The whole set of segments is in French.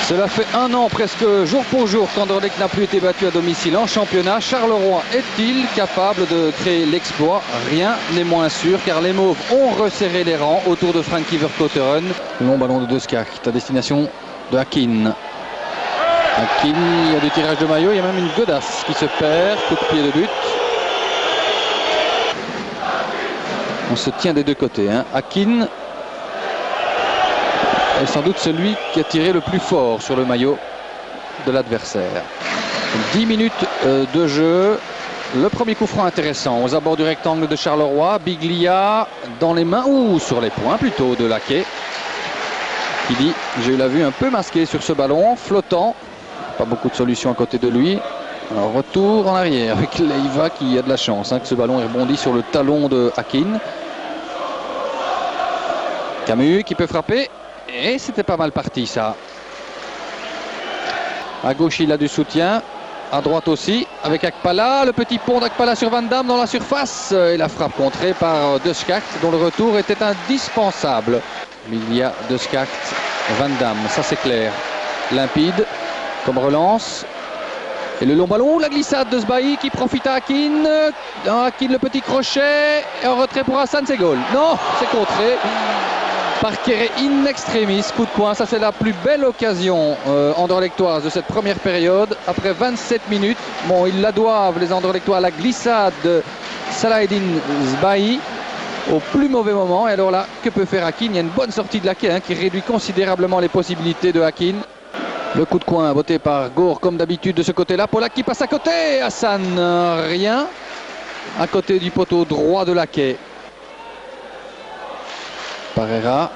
Cela fait un an presque jour pour jour qu'Anderlecht n'a plus été battu à domicile en championnat. Charleroi est-il capable de créer l'exploit? Rien n'est moins sûr car les Mauves ont resserré les rangs autour de Frankie Verkotteren. Long ballon de De Schacht à destination de Hakin. Hakin, il y a du tirage de maillot, il y a même une godasse qui se perd, coup de pied de but. On se tient des deux côtés. Hakin est sans doute celui qui a tiré le plus fort sur le maillot de l'adversaire. 10 minutes de jeu. Le premier coup franc intéressant aux abords du rectangle de Charleroi. Biglia dans les mains, ou sur les poings plutôt, de Laquet. Qui dit, j'ai eu la vue un peu masquée sur ce ballon, flottant. Pas beaucoup de solutions à côté de lui. Alors, retour en arrière avec Leiva qui a de la chance que ce ballon est rebondi sur le talon de Hakin. Camus qui peut frapper. Et c'était pas mal parti ça. À gauche il a du soutien. À droite aussi avec Akpala. Le petit pont d'Akpala sur Van Damme dans la surface. Et la frappe contrée par De Schacht dont le retour était indispensable. Il y a De Schacht, Van Damme, ça c'est clair. Limpide comme relance. Et le long ballon, la glissade de Sbahi qui profite à Hakin. Hakin le petit crochet. Et en retrait pour Hassan, c'est goal. Non, c'est contré par Kéré in extremis, coup de coin. Ça c'est la plus belle occasion anderlechtoise de cette première période. Après 27 minutes, bon, ils la doivent les anderlechtois à la glissade de Salaheddine Sbahi au plus mauvais moment. Et alors là, que peut faire Hakin? Il y a une bonne sortie de Laquet qui réduit considérablement les possibilités de Hakin. Le coup de coin voté par Gaur comme d'habitude de ce côté-là. Polak qui passe à côté. Hassan, rien. À côté du poteau droit de Laquet. Parera.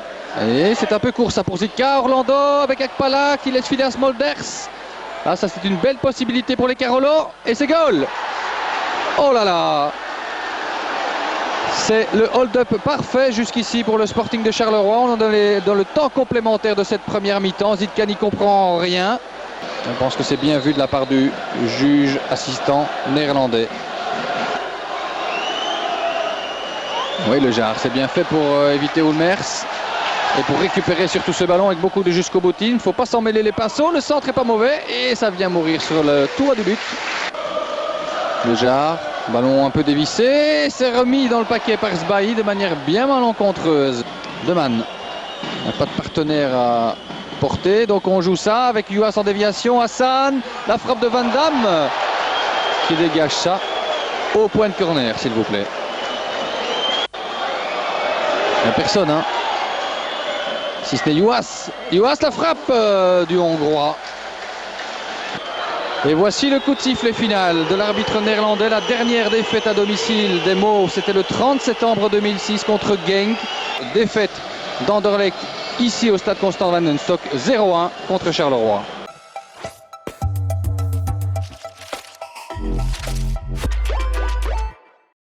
Et c'est un peu court ça pour Zitka. Orlando avec Akpala qui laisse filer à Smolders. Ah, ça c'est une belle possibilité pour les Carolos. Et c'est goal. Oh là là. C'est le hold-up parfait jusqu'ici pour le Sporting de Charleroi. On est dans le temps complémentaire de cette première mi-temps. Zitka n'y comprend rien. Je pense que c'est bien vu de la part du juge assistant néerlandais. Oui, le Jar, c'est bien fait pour éviter Ulmers et pour récupérer surtout ce ballon avec beaucoup de jusqu'au boutine. Il ne faut pas s'en mêler les pinceaux. Le centre n'est pas mauvais et ça vient mourir sur le toit du but. Le Jar, ballon un peu dévissé, c'est remis dans le paquet par Sbahi de manière bien malencontreuse. Deman n'a pas de partenaire à porter, donc on joue ça avec Youas en déviation. Hassan, la frappe de Van Damme qui dégage ça au point de corner, s'il vous plaît. Il n'y a personne, si ce n'est Youas. Youas, la frappe du Hongrois. Et voici le coup de sifflet final de l'arbitre néerlandais. La dernière défaite à domicile des Mauves, c'était le 30 septembre 2006 contre Genk. Défaite d'Anderlecht ici au stade Constant van den Stok, 0-1 contre Charleroi.